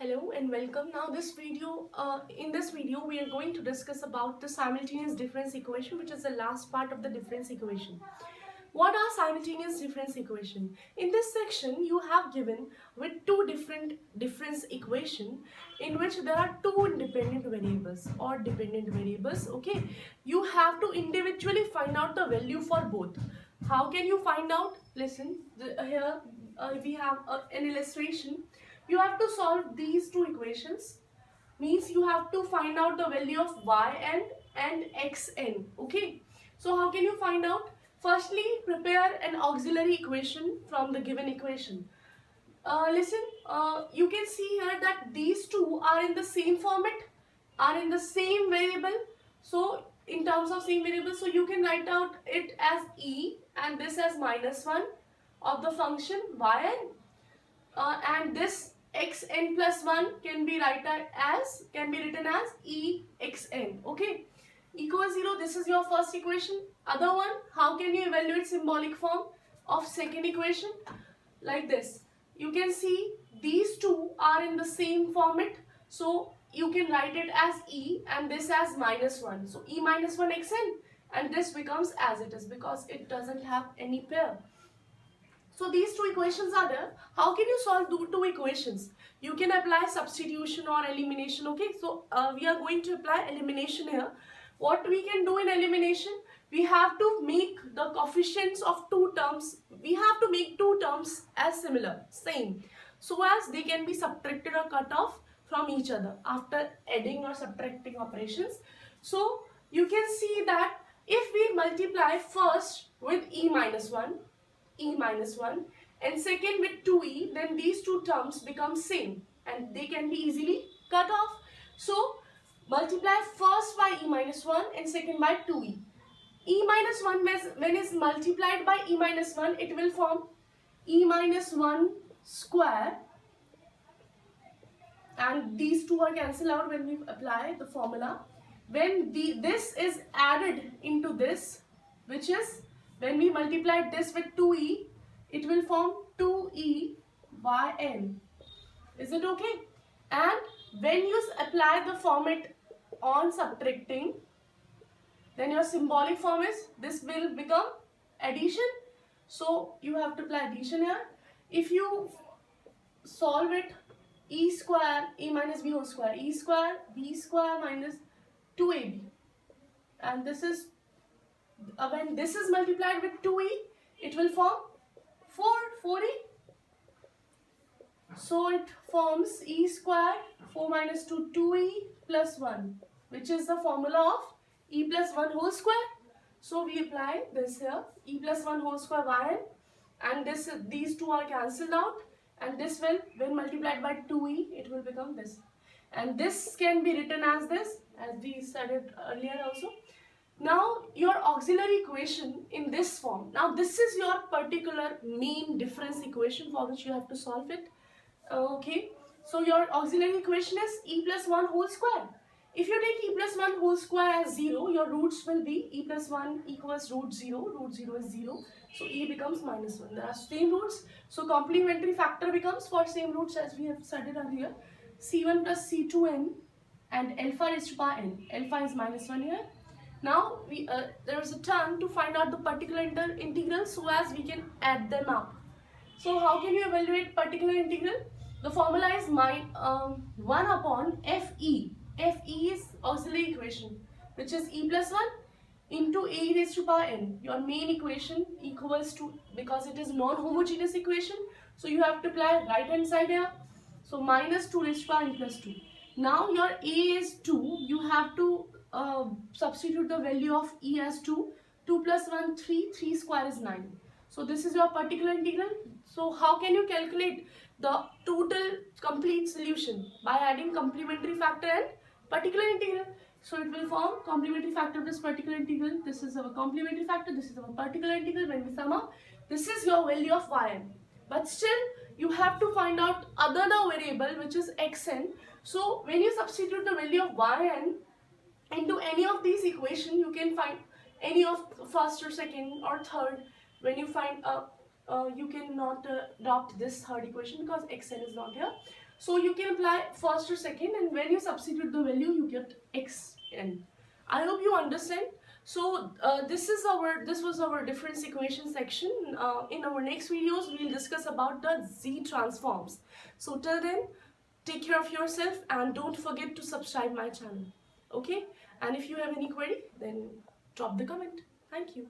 Hello and welcome. Now in this video we are going to discuss about the simultaneous difference equation, which is the last part of the difference equation. What are simultaneous difference equation? In this section you have given with two different difference equation in which there are two independent variables or dependent variables. Okay, you have to individually find out the value for both. How can you find out? Listen, here we have an illustration. You have to solve these two equations, means you have to find out the value of yn and xn. Okay, so how can you find out? Firstly, prepare an auxiliary equation from the given equation. Listen, you can see here that these two are in the same format, are in the same variable. So in terms of same variable, so you can write out it as e and this as -1 of the function yn, and this xn plus 1 can be written as exn. Okay, equals 0. This is your first equation. Other one, how can you evaluate symbolic form of second equation? Like this, you can see these two are in the same format, so you can write it as e and this as -1. So e minus 1 xn, and this becomes as it is because it doesn't have any pair. So these two equations are there. How can you solve two equations? You can apply substitution or elimination. Okay, so we are going to apply elimination here. What we can do in elimination? We have to make the coefficients of two terms. We have to make two terms as similar, same, so as they can be subtracted or cut off from each other after adding or subtracting operations. So you can see that if we multiply first with e minus 1 and second with 2e, then these two terms become same and they can be easily cut off. So multiply first by e minus 1 and second by 2e. E minus 1, when is multiplied by e minus 1, it will form e minus 1 square, and these two are cancelled out when we apply the formula. When this is added into this, which is when we multiply this with 2e, it will form 2e by n. Is it okay? And when you apply the format on subtracting, then your symbolic form is, this will become addition. So you have to apply addition here. If you solve it, e square, a minus b whole square, e square, b square minus 2ab. And this is, when this is multiplied with 2e, it will form 4e. So it forms e square 4 minus 2 2e plus 1, which is the formula of e plus 1 whole square. So we apply this here, e plus 1 whole square yn, and these two are cancelled out, and this will, when multiplied by 2e, it will become this. And this can be written as this, as we studied earlier also. Now your auxiliary equation in this form. Now this is your particular main difference equation for which you have to solve it. Okay, so your auxiliary equation is e plus 1 whole square. If you take e plus 1 whole square as 0, your roots will be e plus 1 equals root 0 is 0, so e becomes -1. There are same roots, so complementary factor becomes, for same roots as we have studied earlier, c1 plus c2n and alpha raised to power n. Alpha is -1 here. Now there is a term to find out the particular integral so as we can add them up. So how can you evaluate particular integral? The formula is 1 upon fe. Fe is auxiliary equation, which is e plus 1 into a raised to power n. Your main equation equals to, because it is non-homogeneous equation, so you have to apply right hand side here. So minus 2 raised to power n plus 2. Now your a is 2, you have to substitute the value of e as 2. 2 plus 1 3, 3 square is 9. So this is your particular integral. So how can you calculate the total complete solution? By adding complementary factor and particular integral. So it will form complementary factor of this particular integral. This is our complementary factor, this is our particular integral. When we sum up, this is your value of yn. But still you have to find out another variable, which is xn. So when you substitute the value of yn into any of these equations, you can find any of first or second or third. When you find you cannot adopt this third equation because xn is not here. So you can apply first or second, and when you substitute the value, you get xn. I hope you understand. So this was our difference equation section. In our next videos, we'll discuss about the z transforms. So till then, take care of yourself and don't forget to subscribe my channel. Okay? And if you have any query, then drop the comment. Thank you.